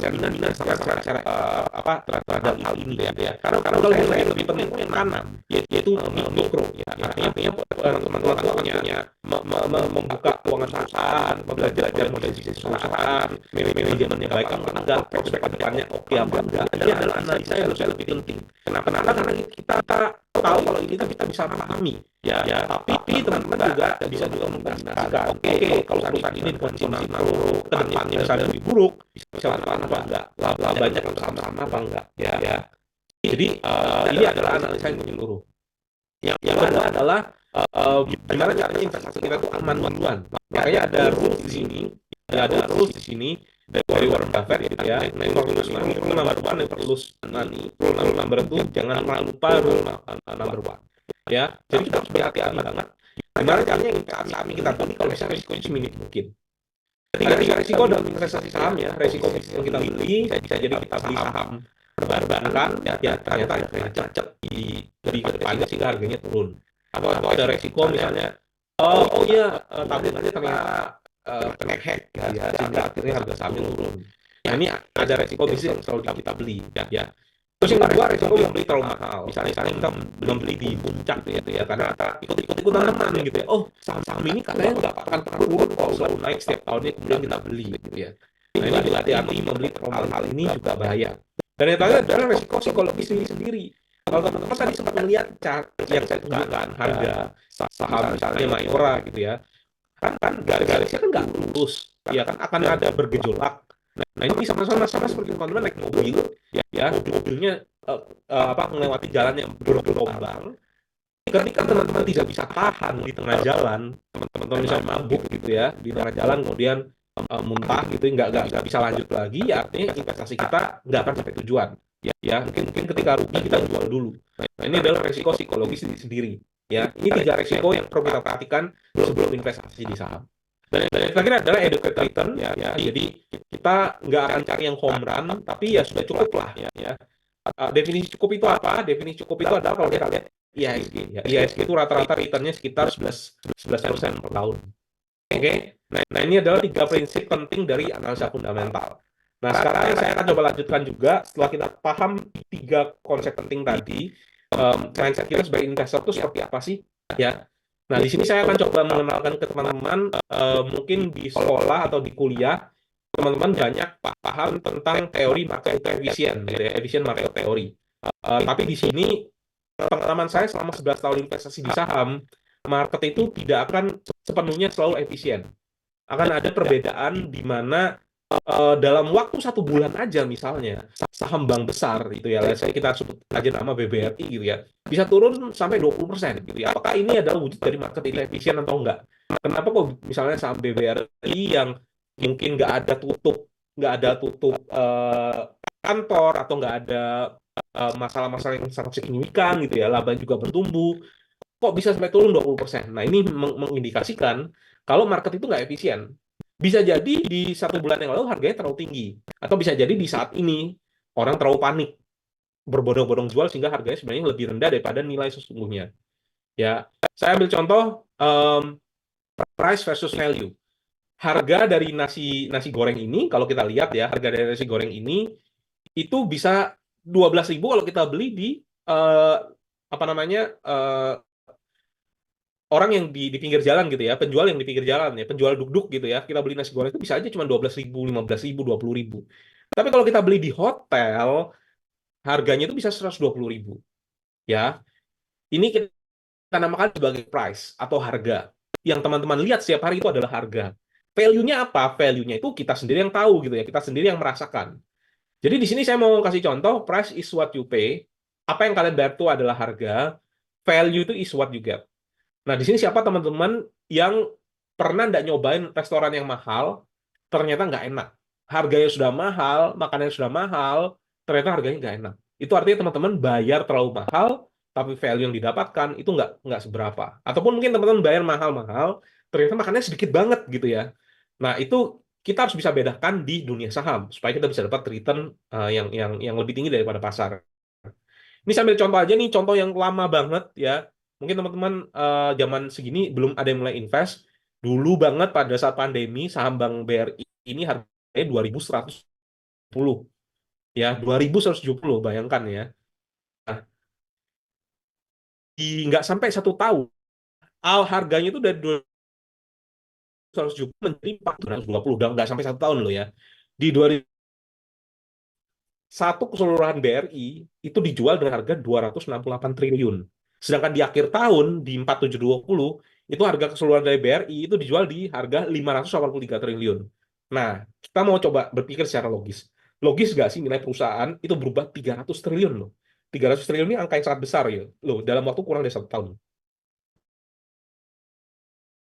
pengambilan kita secara terhadap hal ini ya. Karena kalau saya lebih penting yang mana yaitu mikro ya. Artinya teman-teman membuka keuangan perusahaan, belajar model bisnis perusahaan, manajemen yang baik apa enggak, prospek ke depannya oke apa enggak. Ini adalah analisa yang lebih penting. Kenapa? Karena kita tahu kalau ini kita bisa memahami ya, tapi teman-teman juga bisa menggunakan oke kalau perusahaan ini dengan kondisi makro ke depannya misalnya lebih buruk bisa bertahan apa enggak, laba banyak atau sama-sama apa enggak ya. Jadi ini adalah analisa yang menyeluruh. Yang kedua adalah gimana caranya investasi kita itu aman duluan. Makanya ada rules di sini, dari Warren Buffett gitu ya. Nah, rule number one yang perlu rule number two jangan pernah lupa rule number one. Ya, jadi kita harus berhati-hati banget. Gimana caranya investasi kita beli kalau bisa risikonya seminim mungkin. Ada 3 risiko dalam investasi saham ya. Risiko yang kita beli bisa jadi kita beli saham berbahan ya ternyata ada cacat di ke depannya sehingga harganya turun. Atau ada risiko misalnya tabungannya ternyata kena hack ya sehingga akhirnya harga sahamnya turun. Nah ini ada risiko bisnis yang selalu kita beli ya. Terus yang kedua risiko membeli terlalu mahal. Misalnya kita membeli di puncak gitu ya karena ikut-ikutan teman gitu ya. Oh saham ini katanya nggak akan pernah turun kalau selalu naik setiap tahunnya kemudian kita beli gitu ya. Nah ini hati-hati membeli terlalu mahal ini juga bahaya. Dan yang terakhir adalah risiko psikologis sendiri. Kalau teman-teman tadi sempat melihat chart yang saya tunjukkan harga saham misalnya Mayora gitu ya. Kan garis-garisnya kan nggak lurus. Ya kan akan ada bergejolak. Nah ini sama-sama seperti teman-teman naik mobil ya mobilnya melewati jalan yang bergelombang. Ketika teman-teman tidak bisa tahan di tengah jalan, teman-teman misalnya mabuk gitu ya di tengah jalan kemudian muntah gitu nggak bisa lanjut lagi ya artinya investasi kita nggak akan sampai tujuan ya mungkin ketika rugi kita jual dulu. Nah ini adalah resiko psikologis sendiri ya. Ini 3 resiko yang perlu kita perhatikan sebelum investasi di saham. Dan yang terakhir adalah educated return ya. Jadi kita nggak akan cari yang home run tapi ya sudah cukup lah ya. Definisi cukup itu apa? Definisi cukup itu adalah kalau kita lihat IHSG ya. IHSG itu rata-rata returnnya sekitar 11% per tahun. Oke. Nah ini adalah 3 prinsip penting dari analisa fundamental. Nah sekarang saya akan coba lanjutkan juga setelah kita paham 3 konsep penting tadi. Mindset kita sebagai investor itu seperti apa sih ya. Nah, di sini saya akan coba mengenalkan ke teman-teman mungkin di sekolah atau di kuliah, teman-teman banyak paham tentang teori market efficient, gitu ya, efficient market theory. Tapi di sini pengalaman saya selama 11 tahun investasi di saham, market itu tidak akan sepenuhnya selalu efisien. Akan ada perbedaan di mana dalam waktu 1 bulan aja misalnya saham bank besar gitu ya, saya kita sebut aja nama BBRI gitu ya, bisa turun sampai 20% gitu ya. Apakah ini adalah wujud dari market efisien atau enggak? Kenapa kok misalnya saham BBRI yang mungkin nggak ada tutup kantor atau nggak ada masalah-masalah yang sangat signifikan gitu ya, laba juga bertumbuh, kok bisa sampai turun 20%? Nah ini mengindikasikan kalau market itu nggak efisien. Bisa jadi di 1 bulan yang lalu harganya terlalu tinggi. Atau bisa jadi di saat ini orang terlalu panik. Berbondong-bondong jual sehingga harganya sebenarnya lebih rendah daripada nilai sesungguhnya. Ya, saya ambil contoh price versus value. Harga dari nasi nasi goreng ini, kalau kita lihat ya, harga dari nasi goreng ini itu bisa 12.000 kalau kita beli di eh, apa namanya orang yang di pinggir jalan gitu ya, penjual yang di pinggir jalan ya, penjual duk-duk gitu ya, kita beli nasi goreng itu bisa aja cuma 12.000, 15.000, 20.000. Tapi kalau kita beli di hotel, harganya itu bisa 120.000 ya. Ini kita namakan sebagai price atau harga. Yang teman-teman lihat setiap hari itu adalah harga. Value-nya apa? Value-nya itu kita sendiri yang tahu gitu ya, kita sendiri yang merasakan. Jadi di sini saya mau kasih contoh, price is what you pay. Apa yang kalian bayar itu adalah harga, value itu is what you get. Nah, di sini siapa teman-teman yang pernah nggak nyobain restoran yang mahal, ternyata nggak enak. Harganya sudah mahal, makanannya sudah mahal, ternyata harganya nggak enak. Itu artinya teman-teman bayar terlalu mahal, tapi value yang didapatkan itu nggak seberapa. Ataupun mungkin teman-teman bayar mahal-mahal, ternyata makanannya sedikit banget gitu ya. Nah, itu kita harus bisa bedakan di dunia saham supaya kita bisa dapat return yang lebih tinggi daripada pasar. Ini sambil contoh aja nih, contoh yang lama banget ya. Mungkin teman-teman zaman segini belum ada yang mulai invest. Dulu banget pada saat pandemi, saham Bank BRI ini harganya 2.170 ya, 2.170 bayangkan ya. Nah, di nggak sampai 1 tahun, harganya itu dari 270 menjadi 420, udah nggak sampai 1 tahun loh ya. Di 2001 keseluruhan BRI itu dijual dengan harga 268 triliun. Sedangkan di akhir tahun di 4720 itu harga keseluruhan dari BRI itu dijual di harga 583 triliun. Nah, kita mau coba berpikir secara logis. Logis nggak sih nilai perusahaan itu berubah 300 triliun loh. 300 triliun ini angka yang sangat besar ya. Loh, dalam waktu kurang dari 1 tahun.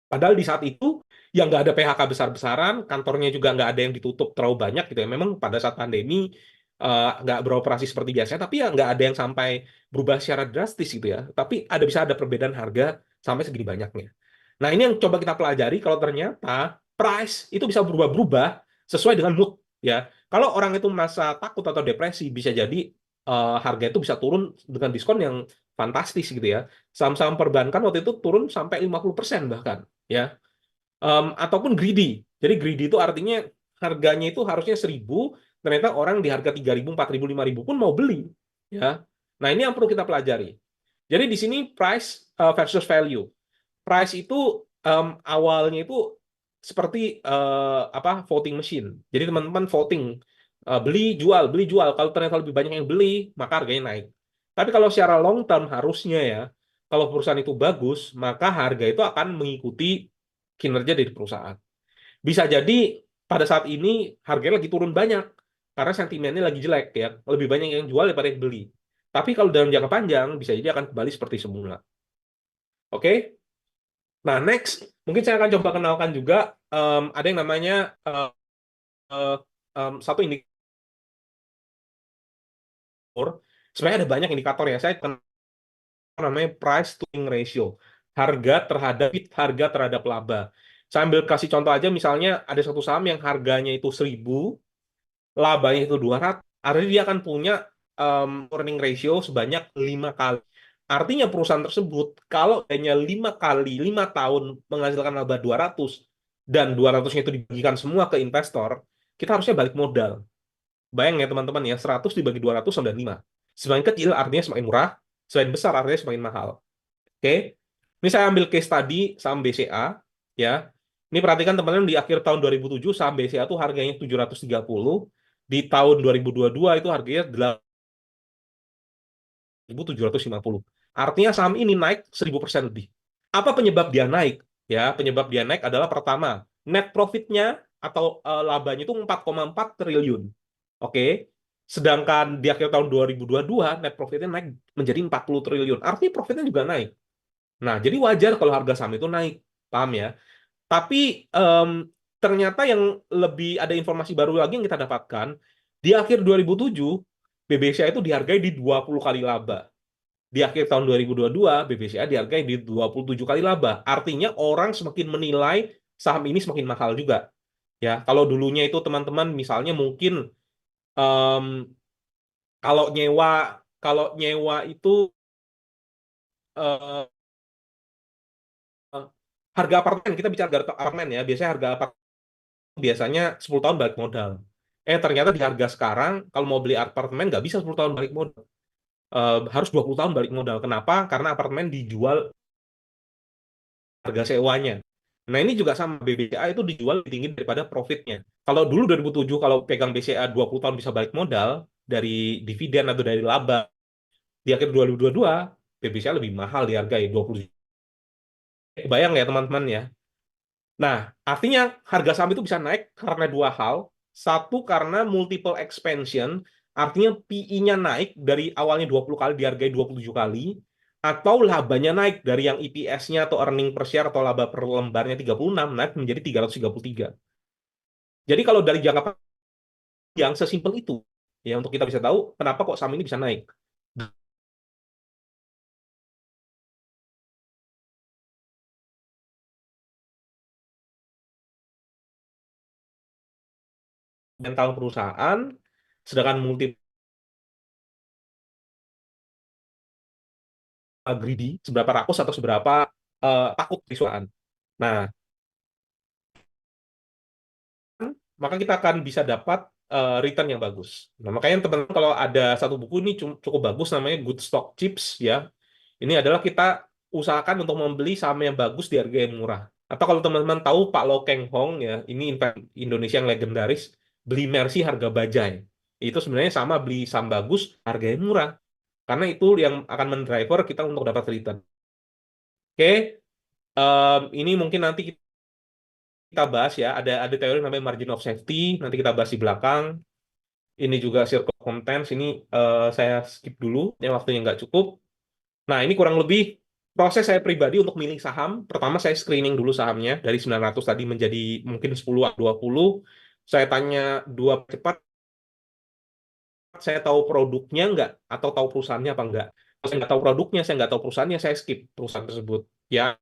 Padahal di saat itu yang nggak ada PHK besar-besaran, kantornya juga nggak ada yang ditutup terlalu banyak gitu ya. Memang pada saat pandemi nggak beroperasi seperti biasanya, tapi ya nggak ada yang sampai berubah secara drastis gitu ya. Tapi bisa ada perbedaan harga sampai segini banyaknya. Nah ini yang coba kita pelajari kalau ternyata price itu bisa berubah-berubah sesuai dengan mood ya. Kalau orang itu merasa takut atau depresi, bisa jadi harga itu bisa turun dengan diskon yang fantastis gitu ya. Saham-saham perbankan waktu itu turun sampai 50% bahkan ya. Ataupun greedy. Jadi greedy itu artinya harganya itu harusnya 1.000, ternyata orang di harga 3.000, 4.000, 5.000 pun mau beli ya. Nah, ini yang perlu kita pelajari. Jadi di sini price versus value. Price itu awalnya itu seperti apa, voting machine. Jadi teman-teman voting, beli jual. Kalau ternyata lebih banyak yang beli, maka harganya naik. Tapi kalau secara long term harusnya ya, kalau perusahaan itu bagus, maka harga itu akan mengikuti kinerja dari perusahaan. Bisa jadi pada saat ini harganya lagi turun banyak karena sentimennya lagi jelek ya, lebih banyak yang jual daripada yang beli. Tapi kalau dalam jangka panjang bisa jadi akan kembali seperti semula. Oke? Nah, next mungkin saya akan coba kenalkan juga ada yang namanya eh, eh, satu indikator. Sebenarnya ada banyak indikator ya. Saya kenal namanya price to earning ratio. Harga terhadap laba. Saya ambil kasih contoh aja, misalnya ada satu saham yang harganya itu 1.000, labanya itu 200, artinya dia akan punya earning ratio sebanyak 5 kali. Artinya perusahaan tersebut kalau hanya 5 kali, 5 tahun menghasilkan laba 200 dan 200-nya itu dibagikan semua ke investor, kita harusnya balik modal. Bayang ya teman-teman ya, 100 dibagi 200 sama 5. Semakin kecil artinya semakin murah, semakin besar artinya semakin mahal. Oke. Ini saya ambil case tadi saham BCA ya. Ini perhatikan teman-teman, di akhir tahun 2007 saham BCA itu harganya 730, di tahun 2022 itu harganya 8.750. Artinya saham ini naik 1.000% lebih. Apa penyebab dia naik? Ya, penyebab dia naik adalah pertama, net profitnya atau labanya itu 4,4 triliun. Oke. Sedangkan di akhir tahun 2022 net profitnya naik menjadi 40 triliun. Artinya profitnya juga naik. Nah, jadi wajar kalau harga saham itu naik. Paham ya? Tapi ternyata yang lebih ada informasi baru lagi yang kita dapatkan, di akhir 2007, BBCA itu dihargai di 20 kali laba. Di akhir tahun 2022, BBCA dihargai di 27 kali laba. Artinya orang semakin menilai saham ini semakin mahal juga. Ya, kalau dulunya itu teman-teman misalnya mungkin em, kalau nyewa itu harga apartemen, kita bicara harga apartemen ya, biasanya harga apartemen biasanya 10 tahun balik modal. Ternyata di harga sekarang, kalau mau beli apartemen nggak bisa 10 tahun balik modal. Harus 20 tahun balik modal. Kenapa? Karena apartemen dijual harga sewanya. Nah, ini juga sama, BBCA itu dijual lebih tinggi daripada profitnya. Kalau dulu 2007, kalau pegang BCA 20 tahun bisa balik modal dari dividen atau dari laba, di akhir 2022, BBCA lebih mahal dihargai 20. Kebayang ya teman-teman ya. Nah, artinya harga saham itu bisa naik karena dua hal. Satu, karena multiple expansion, artinya PI-nya naik dari awalnya 20 kali dihargai 27 kali, atau labanya naik dari yang EPS-nya atau earning per share atau laba per lembarnya 36 naik menjadi 333. Jadi kalau dari jangka yang sesimpel itu, ya untuk kita bisa tahu kenapa kok saham ini bisa naik. Mental perusahaan, sedangkan multi greedy, seberapa rakus atau seberapa takut perusahaan. Nah, maka kita akan bisa dapat return yang bagus. Nah, makanya teman-teman kalau ada satu buku ini cukup bagus namanya Good Stock Tips ya. Ini adalah kita usahakan untuk membeli saham yang bagus di harga yang murah. Atau kalau teman-teman tahu Pak Lo Keng Hong ya, ini investor Indonesia yang legendaris, beli Mercy harga bajai. Itu sebenarnya sama beli saham bagus harga yang murah. Karena itu yang akan mendriver kita untuk dapat return. Oke, ini mungkin nanti kita bahas ya. Ada teori namanya margin of safety. Nanti kita bahas di belakang. Ini juga circle of competence. Ini saya skip dulu, ya waktunya nggak cukup. Nah, ini kurang lebih proses saya pribadi untuk milih saham. Pertama, saya screening dulu sahamnya. Dari 900 tadi menjadi mungkin 10 atau 20. Saya tanya dua cepat, saya tahu produknya nggak? Atau tahu perusahaannya apa nggak? Kalau saya nggak tahu produknya, saya nggak tahu perusahaannya, saya skip perusahaan tersebut. Ya,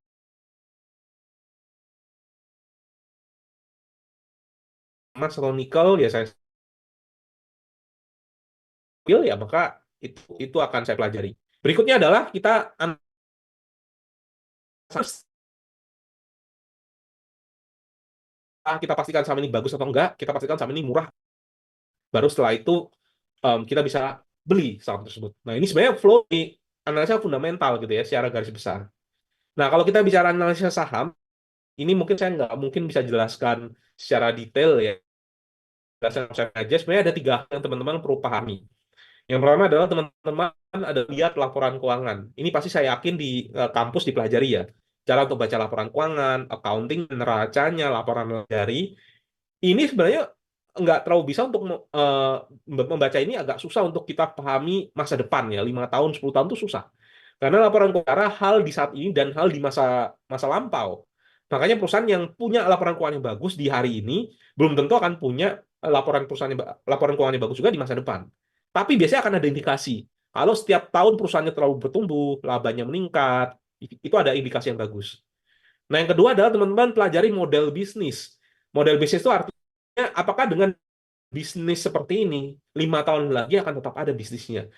emas atau nikel, ya saya ambil, ya maka itu akan saya pelajari. Berikutnya adalah kita analisa. Kita pastikan saham ini bagus atau enggak, kita pastikan saham ini murah, baru setelah itu kita bisa beli saham tersebut. Nah, ini sebenarnya flow di analisa fundamental gitu ya, secara garis besar. Nah, kalau kita bicara analisa saham, ini mungkin saya nggak mungkin bisa jelaskan secara detail ya. Saya aja, sebenarnya ada tiga hal yang teman-teman perlu pahami. Yang pertama adalah teman-teman ada lihat laporan keuangan. Ini pasti saya yakin di kampus dipelajari ya. Cara untuk baca laporan keuangan, accounting, neracanya, laporan dari ini sebenarnya nggak terlalu bisa untuk membaca ini, agak susah untuk kita pahami masa depan ya, 5 tahun 10 tahun itu susah karena laporan keuangan hal di saat ini dan hal di masa masa lampau. Makanya perusahaan yang punya laporan keuangan yang bagus di hari ini belum tentu akan punya laporan keuangan yang bagus juga di masa depan, tapi biasanya akan ada indikasi kalau setiap tahun perusahaannya terlalu bertumbuh, labanya meningkat, itu ada indikasi yang bagus. Nah, yang kedua adalah teman-teman pelajari model bisnis. Model bisnis itu artinya apakah dengan bisnis seperti ini 5 tahun lagi akan tetap ada bisnisnya,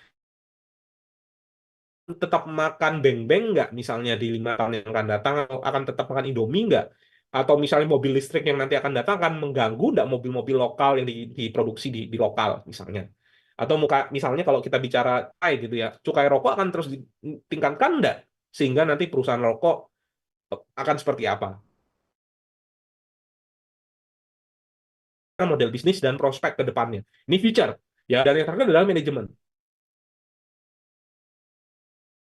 tetap makan beng-beng nggak misalnya di 5 tahun yang akan datang, atau akan tetap makan Indomie nggak, atau misalnya mobil listrik yang nanti akan datang akan mengganggu nggak mobil-mobil lokal yang diproduksi di lokal misalnya, atau misalnya kalau kita bicara cukai gitu ya, cukai rokok akan terus ditingkatkan nggak sehingga nanti perusahaan rokok akan seperti apa. Model bisnis dan prospek ke depannya. Ini future. Ya, dan yang terakhir adalah manajemen.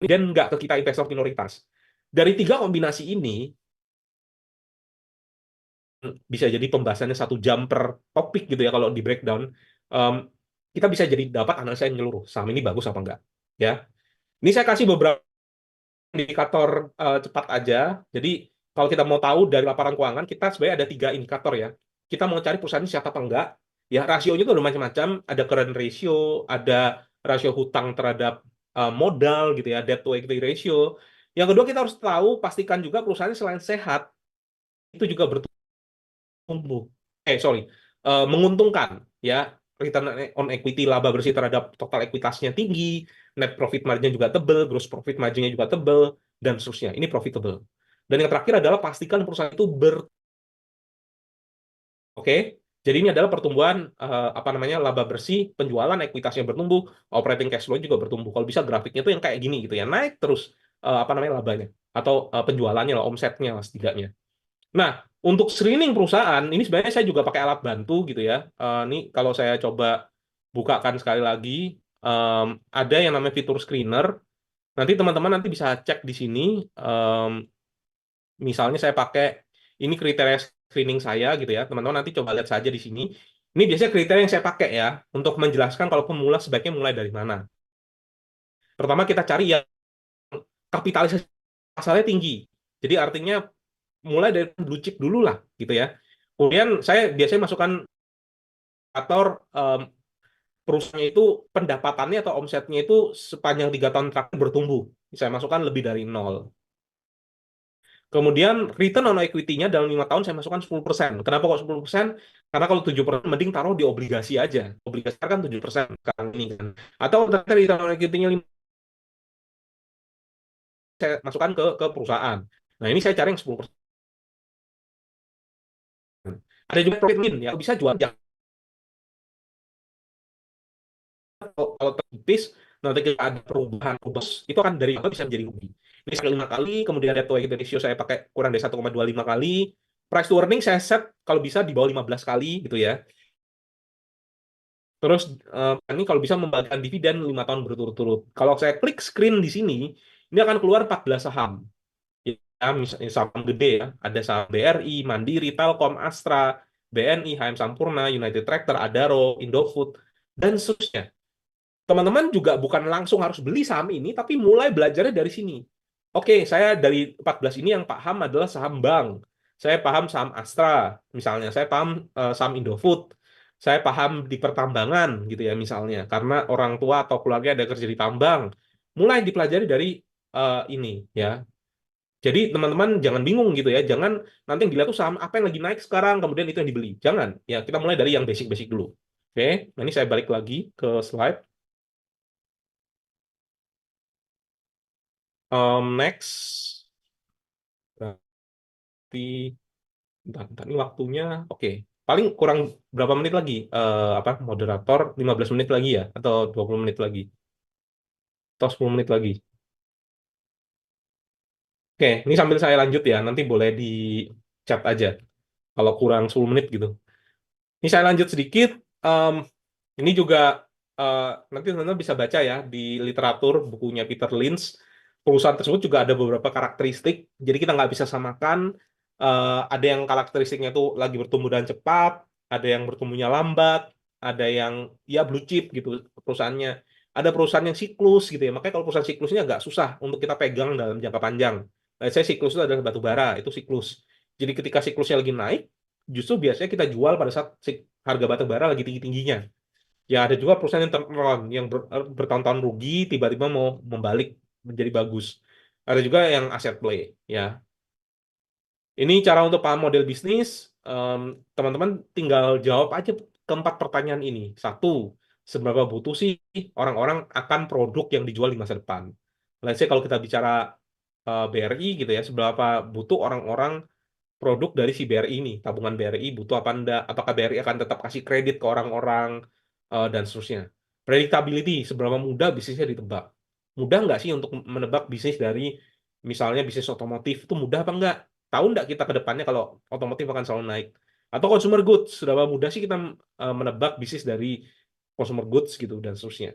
Dan nggak ke kita investor minoritas. Dari tiga kombinasi ini, bisa jadi pembahasannya 1 jam per topik gitu ya kalau di breakdown. Um, kita bisa jadi dapat analisa yang menyeluruh. Saham ini bagus apa enggak. Ya, ini saya kasih beberapa indikator cepat aja. Jadi kalau kita mau tahu dari laporan keuangan, kita sebenarnya ada 3 indikator ya. Kita mau cari perusahaan ini siapa apa enggak. Ya, rasionya itu ada macam-macam. Ada current ratio, ada rasio hutang terhadap modal gitu ya, debt to equity ratio. Yang kedua, kita harus tahu, pastikan juga perusahaannya selain sehat, itu juga bertumbuh. Sorry, menguntungkan ya. Return on equity, laba bersih terhadap total ekuitasnya tinggi, net profit margin juga tebel, gross profit marginnya juga tebel, dan seterusnya. Ini profitable. Dan yang terakhir adalah pastikan perusahaan itu Oke, jadi ini adalah pertumbuhan apa namanya laba bersih, penjualan ekuitasnya bertumbuh, operating cash flow juga bertumbuh. Kalau bisa grafiknya tuh yang kayak gini gitu ya, naik terus apa namanya labanya atau penjualannya lah, omsetnya lah setidaknya. Nah, untuk screening perusahaan ini sebenarnya saya juga pakai alat bantu gitu ya. Ini kalau saya coba bukakan sekali lagi, em, ada yang namanya fitur screener. Nanti teman-teman nanti bisa cek di sini. em, Misalnya saya pakai ini kriteria screening saya gitu ya. Teman-teman nanti coba lihat saja di sini. Ini biasanya kriteria yang saya pakai ya untuk menjelaskan kalau pemula sebaiknya mulai dari mana. Pertama kita cari yang kapitalisasi pasalnya tinggi. Jadi artinya mulai dari blue chip dulu lah gitu ya. Kemudian saya biasanya masukkan indikator perusahaannya itu pendapatannya atau omsetnya itu sepanjang 3 tahun terakhir bertumbuh. Saya masukkan lebih dari nol. Kemudian return on equity-nya dalam 5 tahun saya masukkan 10%. Kenapa kok 10%? Karena kalau 7% mending taruh di obligasi aja. Obligasi kan 7% sekarang ini kan. Atau ternyata return on equity-nya 5, saya masukkan ke perusahaan. Nah ini saya cari yang 10%. Ada juga profit win ya, bisa jual. Kalau tertipis, nanti kita ada perubahan itu akan dari apa bisa menjadi rugi. Ini sekali 5 kali, kemudian net to equity ratio saya pakai kurang dari 1,25 kali. Price to earning saya set kalau bisa di bawah 15 kali gitu ya. Terus ini kalau bisa membagikan dividen 5 tahun berturut-turut. Kalau saya klik screen di sini, ini akan keluar 14 saham. Ya, misalnya saham gede ya. Ada saham BRI, Mandiri, Telkom, Astra, BNI, HM Sampurna, United Tractor, Adaro, Indofood, dan seterusnya. Teman-teman juga bukan langsung harus beli saham ini, tapi mulai belajarnya dari sini. Oke, saya dari 14 ini yang paham adalah saham bank. Saya paham saham Astra, misalnya. Saya paham saham Indofood. Saya paham di pertambangan, gitu ya, misalnya. Karena orang tua atau keluarga ada kerja di tambang. Mulai dipelajari dari ini, ya. Jadi teman-teman jangan bingung gitu ya. Jangan nanti yang dilihat tuh saham apa yang lagi naik sekarang, kemudian itu yang dibeli. Jangan. Ya, kita mulai dari yang basic-basic dulu. Oke, nah ini saya balik lagi ke slide. Next, berarti bentar, ini waktunya oke. Paling kurang berapa menit lagi? Apa moderator 15 menit lagi ya atau 20 menit lagi atau 10 menit lagi. Oke, ini sambil saya lanjut ya. Nanti boleh di chat aja kalau kurang 10 menit gitu. Ini saya lanjut sedikit. Em, ini juga eh, nanti teman-teman bisa baca ya di literatur bukunya Peter Lynch. Perusahaan tersebut juga ada beberapa karakteristik. Jadi kita nggak bisa samakan. Ada yang karakteristiknya itu lagi bertumbuh dan cepat, ada yang bertumbuhnya lambat, ada yang ya blue chip gitu perusahaannya. Ada perusahaan yang siklus gitu ya. Makanya kalau perusahaan siklusnya agak susah untuk kita pegang dalam jangka panjang. Saya siklus itu adalah batu bara, itu siklus. Jadi ketika siklusnya lagi naik, justru biasanya kita jual pada saat harga batu bara lagi tinggi-tingginya. Ya ada juga perusahaan yang turnaround yang bertahun-tahun rugi tiba-tiba mau membalik menjadi bagus. Ada juga yang aset play ya. Ini cara untuk paham model bisnis. Teman-teman tinggal jawab aja keempat pertanyaan ini. Satu, seberapa butuh sih orang-orang akan produk yang dijual di masa depan? Let's say kalau kita bicara BRI gitu ya, seberapa butuh orang-orang produk dari si BRI ini, tabungan BRI butuh apa enggak, apakah BRI akan tetap kasih kredit ke orang-orang, dan seterusnya. Predictability, seberapa mudah bisnisnya ditebak. Mudah nggak sih untuk menebak bisnis dari misalnya bisnis otomotif, itu mudah apa enggak? Tahu nggak kita ke depannya kalau otomotif akan selalu naik? Atau consumer goods, seberapa mudah sih kita menebak bisnis dari consumer goods gitu, dan seterusnya.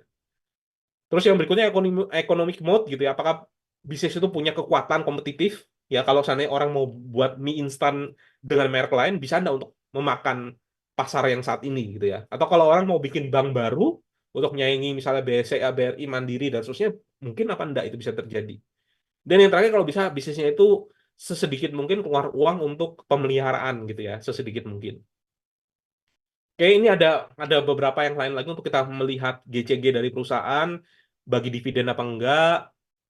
Terus yang berikutnya economic mode gitu ya. Apakah bisnis itu punya kekuatan kompetitif? Ya kalau seandainya orang mau buat mie instan dengan merek lain, bisa nggak untuk memakan pasar yang saat ini gitu ya? Atau kalau orang mau bikin bank baru untuk menyaingi misalnya BCA, BRI, Mandiri dan seterusnya, mungkin apa enggak itu bisa terjadi? Dan yang terakhir kalau bisa bisnisnya itu sesedikit mungkin keluar uang untuk pemeliharaan gitu ya, sesedikit mungkin. Oke, ini ada beberapa yang lain lagi untuk kita melihat GCG dari perusahaan, bagi dividen apa enggak,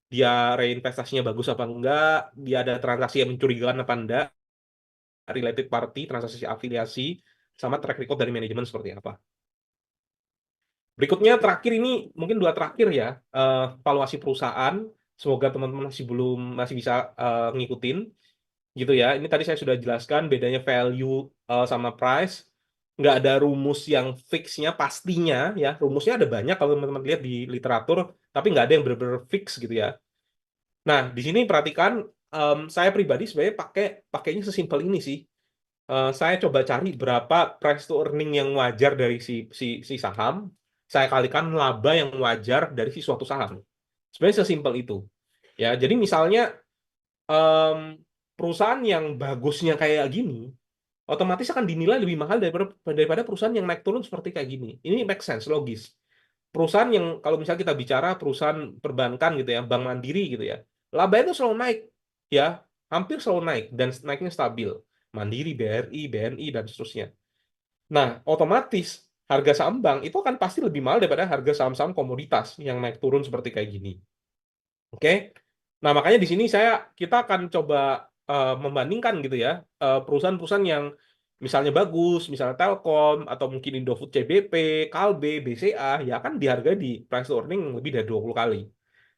dia reinvestasinya bagus apa enggak, dia ada transaksi yang mencurigakan apa enggak, related party, transaksi afiliasi, sama track record dari manajemen seperti apa. Berikutnya terakhir ini mungkin dua terakhir ya, valuasi perusahaan. Semoga teman-teman masih bisa ngikutin. gitu ya. Ini tadi saya sudah jelaskan bedanya value sama price. Nggak ada rumus yang fixnya pastinya ya. Rumusnya ada banyak kalau teman-teman lihat di literatur, tapi nggak ada yang benar-benar fix gitu ya. Nah, di sini perhatikan, saya pribadi sebenarnya pakainya sesimpel ini sih. Saya coba cari berapa price to earning yang wajar dari si saham, saya kalikan laba yang wajar dari si suatu saham. Sebenarnya sesimpel itu. Ya, jadi misalnya em, perusahaan yang bagusnya kayak gini, otomatis akan dinilai lebih mahal daripada perusahaan yang naik turun seperti kayak gini. Ini make sense, logis. Perusahaan yang kalau misalnya kita bicara perusahaan perbankan gitu ya, Bank Mandiri gitu ya, laba itu selalu naik, ya, hampir selalu naik dan naiknya stabil. Mandiri, BRI, BNI dan seterusnya. Nah, otomatis harga saham bank itu akan pasti lebih mahal daripada harga saham-saham komoditas yang naik turun seperti kayak gini. Oke. Nah, makanya di sini kita akan coba membandingkan gitu ya, perusahaan-perusahaan yang misalnya bagus, misalnya Telkom atau mungkin Indofood CBP, Kalbe, BCA, ya kan dihargai di price to earning lebih dari 20 kali.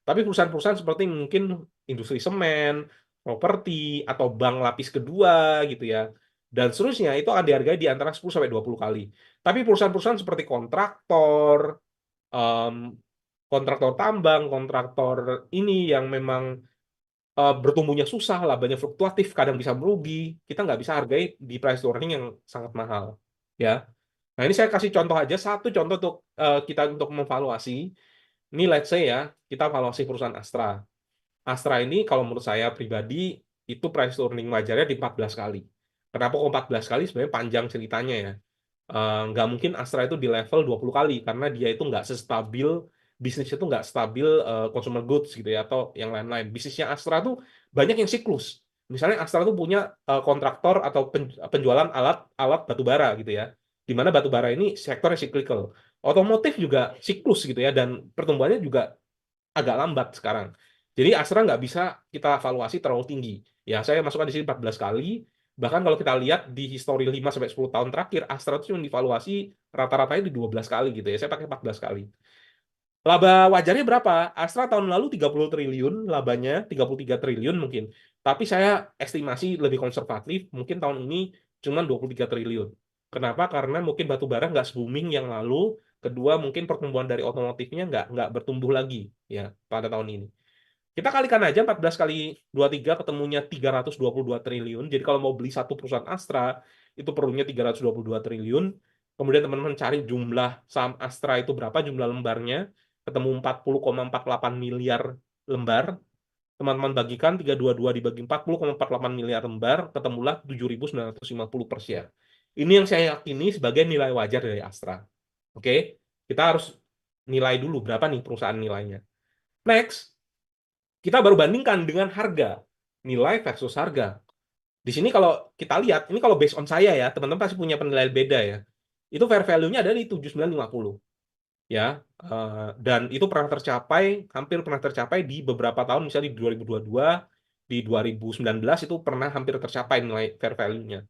Tapi perusahaan-perusahaan seperti mungkin industri semen, properti, atau bank lapis kedua gitu ya, dan seterusnya itu akan dihargai di antara 10 sampai 20 kali. Tapi perusahaan-perusahaan seperti kontraktor, em, kontraktor tambang, kontraktor ini yang memang bertumbuhnya susah, labanya fluktuatif, kadang bisa merugi, kita nggak bisa hargai di price to earning yang sangat mahal. Ya, nah ini saya kasih contoh aja, satu contoh untuk kita untuk memvaluasi. Ini let's say ya, kita evaluasi perusahaan Astra. Astra ini kalau menurut saya pribadi, itu price to earning wajarnya di 14 kali. Kenapa kok 14 kali? Sebenarnya panjang ceritanya ya. Nggak mungkin Astra itu di level 20 kali karena dia itu nggak sestabil, bisnisnya itu nggak stabil, consumer goods gitu ya atau yang lain-lain. Bisnisnya Astra tuh banyak yang siklus. Misalnya Astra tuh punya kontraktor atau penjualan alat alat batu bara gitu ya. Di mana batu bara ini sektornya cyclical. Otomotif juga siklus gitu ya dan pertumbuhannya juga agak lambat sekarang. Jadi Astra nggak bisa kita evaluasi terlalu tinggi. Ya, saya masukkan di sini 14 kali. Bahkan kalau kita lihat di histori 5 sampai 10 tahun terakhir, Astra itu cuma dievaluasi rata-ratanya di 12 kali gitu ya. Saya pakai 14 kali. Laba wajarnya berapa? Astra tahun lalu 30 triliun, labanya 33 triliun mungkin. Tapi saya estimasi lebih konservatif, mungkin tahun ini cuma 23 triliun. Kenapa? Karena mungkin batu bara nggak se-booming yang lalu. Kedua, mungkin pertumbuhan dari otomotifnya nggak bertumbuh lagi ya pada tahun ini. Kita kalikan aja 14 kali 23 ketemunya 322 triliun. Jadi kalau mau beli satu perusahaan Astra, itu perlunya 322 triliun. Kemudian teman-teman cari jumlah saham Astra itu berapa, jumlah lembarnya. Ketemu 40,48 miliar lembar. Teman-teman bagikan 322 dibagi 40,48 miliar lembar, ketemulah 7.950 per share. Ini yang saya yakini sebagai nilai wajar dari Astra. Oke, kita harus nilai dulu berapa nih perusahaan nilainya. Next, kita baru bandingkan dengan harga, nilai versus harga. Di sini kalau kita lihat, ini kalau based on saya ya, teman-teman pasti punya penilaian beda ya. Itu fair value-nya ada di 7.950 ya. Dan itu pernah tercapai, hampir pernah tercapai di beberapa tahun, misalnya di 2022, di 2019 itu pernah hampir tercapai nilai fair value-nya.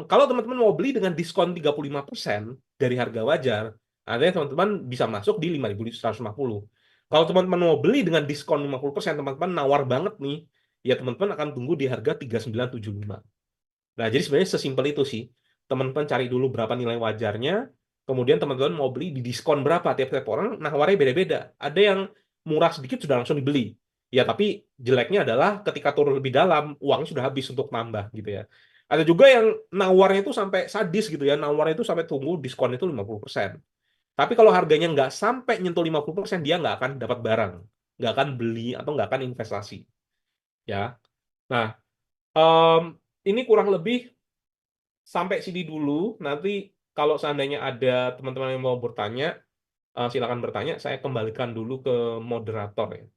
Kalau teman-teman mau beli dengan diskon 35% dari harga wajar, artinya teman-teman bisa masuk di 5.150. Kalau teman-teman mau beli dengan diskon 50%, teman-teman nawar banget nih, ya teman-teman akan tunggu di harga 3.975. Nah, jadi sebenarnya sesimpel itu sih. Teman-teman cari dulu berapa nilai wajarnya, kemudian teman-teman mau beli di diskon berapa. Tiap-tiap orang nawarnya beda-beda. Ada yang murah sedikit sudah langsung dibeli. Ya, tapi jeleknya adalah ketika turun lebih dalam, uangnya sudah habis untuk nambah gitu ya. Ada juga yang nawarnya itu sampai sadis gitu ya. Nawarnya itu sampai tunggu diskon itu 50%. Tapi kalau harganya nggak sampai nyentuh 50%, dia nggak akan dapat barang. Nggak akan beli atau nggak akan investasi. Ya. Nah, em, ini kurang lebih sampai sini dulu. Nanti kalau seandainya ada teman-teman yang mau bertanya, silakan bertanya. Saya kembalikan dulu ke moderator ya.